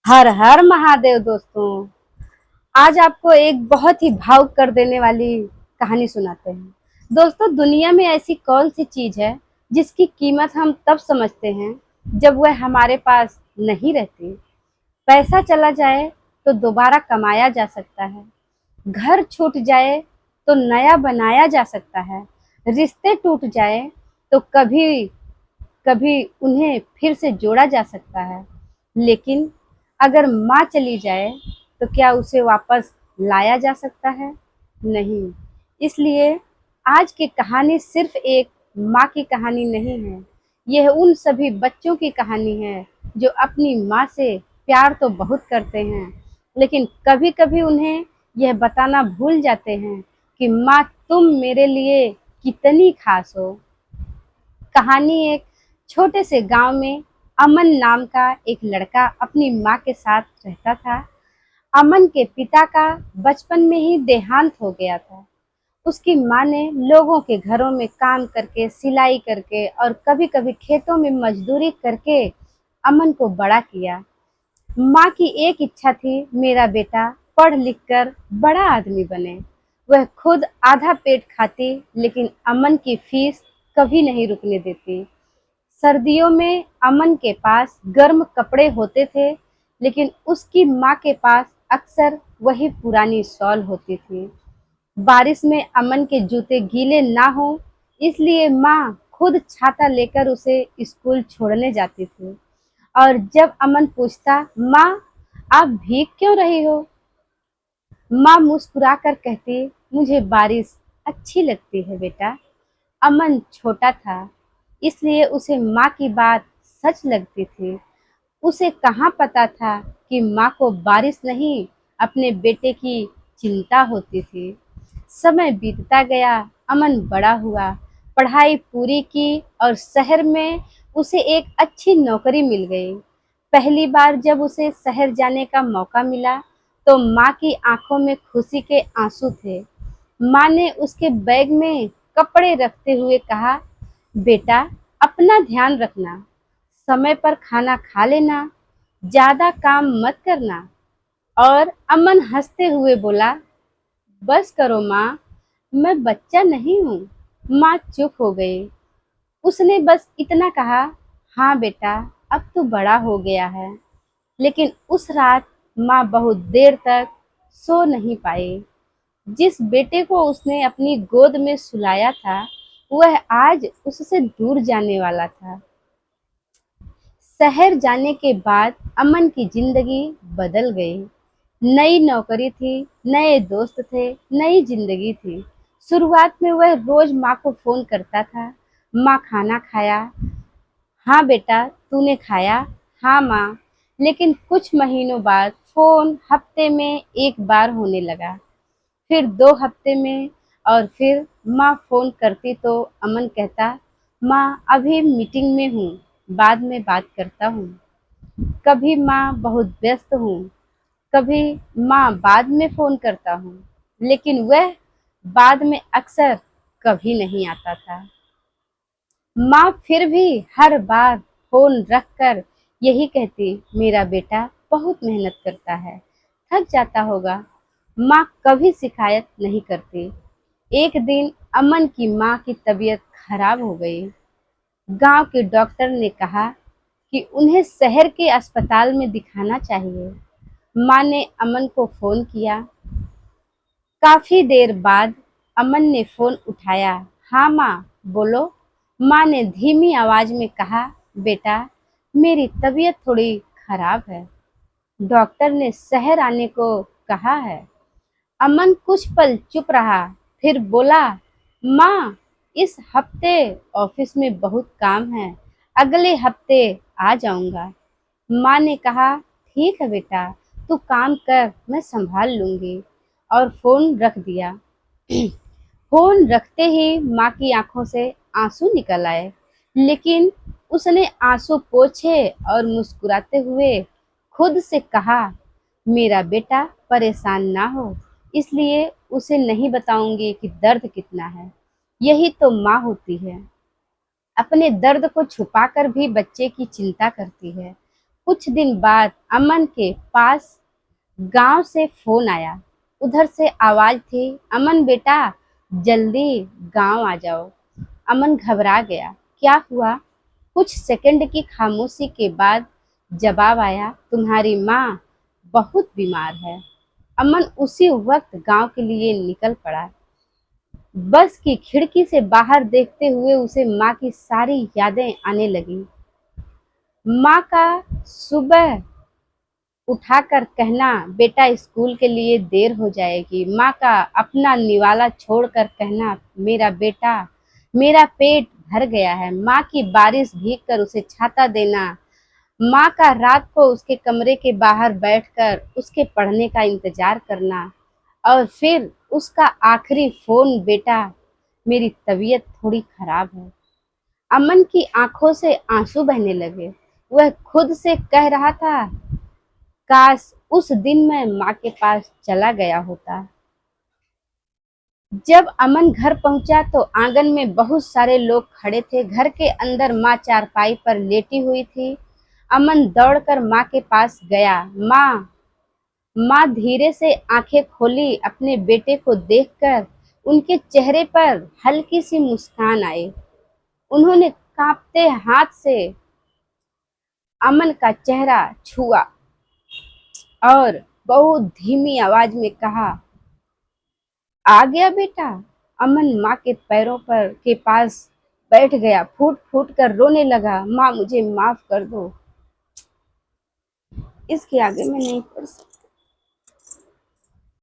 हर हर महादेव दोस्तों। आज आपको एक बहुत ही भावुक कर देने वाली कहानी सुनाते हैं। दोस्तों, दुनिया में ऐसी कौन सी चीज है जिसकी कीमत हम तब समझते हैं जब वह हमारे पास नहीं रहती। पैसा चला जाए तो दोबारा कमाया जा सकता है, घर छूट जाए तो नया बनाया जा सकता है, रिश्ते टूट जाए तो कभी कभी उन्हें फिर से जोड़ा जा सकता है। लेकिन अगर माँ चली जाए तो क्या उसे वापस लाया जा सकता है? नहीं। इसलिए आज की कहानी सिर्फ एक माँ की कहानी नहीं है। यह उन सभी बच्चों की कहानी है जो अपनी माँ से प्यार तो बहुत करते हैं, लेकिन कभी-कभी उन्हें यह बताना भूल जाते हैं कि माँ, तुम मेरे लिए कितनी खास हो। कहानी एक छोटे से गांव में अमन नाम का एक लड़का अपनी माँ के साथ रहता था। अमन के पिता का बचपन में ही देहांत हो गया था। उसकी माँ ने लोगों के घरों में काम करके, सिलाई करके और कभी-कभी खेतों में मजदूरी करके अमन को बड़ा किया। माँ की एक इच्छा थी, मेरा बेटा पढ़ लिख कर बड़ा आदमी बने। वह खुद आधा पेट खाती, लेकिन अमन की फीस कभी नहीं रुकने देती। सर्दियों में अमन के पास गर्म कपड़े होते थे, लेकिन उसकी माँ के पास अक्सर वही पुरानी शॉल होती थी। बारिश में अमन के जूते गीले ना हो, इसलिए माँ खुद छाता लेकर उसे स्कूल छोड़ने जाती थी। और जब अमन पूछता, माँ आप भीग क्यों रही हो, माँ मुस्कुराकर कहती, मुझे बारिश अच्छी लगती है बेटा। अमन छोटा था, इसलिए उसे माँ की बात सच लगती थी। उसे कहाँ पता था कि माँ को बारिश नहीं, अपने बेटे की चिंता होती थी। समय बीतता गया, अमन बड़ा हुआ, पढ़ाई पूरी की और शहर में उसे एक अच्छी नौकरी मिल गई। पहली बार जब उसे शहर जाने का मौका मिला, तो माँ की आंखों में खुशी के आंसू थे। माँ ने उसके बैग में कपड़े रखते हुए कहा, बेटा अपना ध्यान रखना, समय पर खाना खा लेना, ज्यादा काम मत करना। और अमन हंसते हुए बोला, बस करो माँ, मैं बच्चा नहीं हूँ। माँ चुप हो गई। उसने बस इतना कहा, हाँ बेटा, अब तू बड़ा हो गया है। लेकिन उस रात माँ बहुत देर तक सो नहीं पाई। जिस बेटे को उसने अपनी गोद में सुलाया था, वह आज उससे दूर जाने वाला था। शहर जाने के बाद अमन की जिंदगी बदल गई। नई नौकरी थी, नए दोस्त थे, नई जिंदगी थी। शुरुआत में वह रोज माँ को फोन करता था, माँ खाना खाया? हाँ बेटा, तूने खाया? हाँ माँ। लेकिन कुछ महीनों बाद फोन हफ्ते में एक बार होने लगा, फिर 2 हफ्ते में, और फिर माँ फोन करती तो अमन कहता, माँ अभी मीटिंग में हूँ, बाद में बात करता हूँ। कभी माँ बहुत व्यस्त हूँ, कभी माँ बाद में फोन करता हूँ, लेकिन वह बाद में अक्सर कभी नहीं आता था। माँ फिर भी हर बार फोन रखकर यही कहती, मेरा बेटा बहुत मेहनत करता है, थक जाता होगा। माँ कभी शिकायत नहीं करती। एक दिन अमन की माँ की तबीयत खराब हो गई। गांव के डॉक्टर ने कहा कि उन्हें शहर के अस्पताल में दिखाना चाहिए। माँ ने अमन को फोन किया। काफी देर बाद अमन ने फोन उठाया। हाँ माँ, बोलो। माँ ने धीमी आवाज में कहा, बेटा मेरी तबीयत थोड़ी खराब है, डॉक्टर ने शहर आने को कहा है। अमन कुछ पल चुप रहा, फिर बोला, माँ इस हफ्ते ऑफिस में बहुत काम है, अगले हफ्ते आ जाऊंगा। माँ ने कहा, ठीक है बेटा, तू काम कर, मैं संभाल लूंगी। और फोन रख दिया। फोन रखते ही माँ की आंखों से आंसू निकल आए, लेकिन उसने आंसू पोंछे और मुस्कुराते हुए खुद से कहा, मेरा बेटा परेशान ना हो, इसलिए उसे नहीं बताऊंगी कि दर्द कितना है। यही तो माँ होती है, अपने दर्द को छुपाकर भी बच्चे की चिंता करती है। कुछ दिन बाद अमन के पास गांव से फोन आया। उधर से आवाज थी, अमन बेटा जल्दी गांव आ जाओ। अमन घबरा गया, क्या हुआ? कुछ सेकंड की खामोशी के बाद जवाब आया, तुम्हारी माँ बहुत बीमार है। अमन उसी वक्त गांव के लिए निकल पड़ा। बस की खिड़की से बाहर देखते हुए उसे माँ की सारी यादें आने लगी। माँ का सुबह उठाकर कहना, बेटा स्कूल के लिए देर हो जाएगी। माँ का अपना निवाला छोड़कर कहना, मेरा बेटा मेरा पेट भर गया है। माँ की बारिश भीग कर उसे छाता देना। माँ का रात को उसके कमरे के बाहर बैठकर उसके पढ़ने का इंतजार करना। और फिर उसका आखिरी फोन, बेटा मेरी तबीयत थोड़ी खराब है। अमन की आंखों से आंसू बहने लगे। वह खुद से कह रहा था, काश उस दिन मैं माँ के पास चला गया होता। जब अमन घर पहुंचा तो आंगन में बहुत सारे लोग खड़े थे। घर के अंदर माँ चारपाई पर लेटी हुई थी। अमन दौड़कर माँ के पास गया। माँ माँ धीरे से आंखें खोली। अपने बेटे को देखकर उनके चेहरे पर हल्की सी मुस्कान आई। उन्होंने कांपते हाथ से अमन का चेहरा छुआ और बहुत धीमी आवाज में कहा, आ गया बेटा। अमन माँ के पैरों पर के पास बैठ गया, फूट फूट कर रोने लगा, माँ मुझे माफ कर दो। इसके आगे मैं नहीं पढ़ सकती।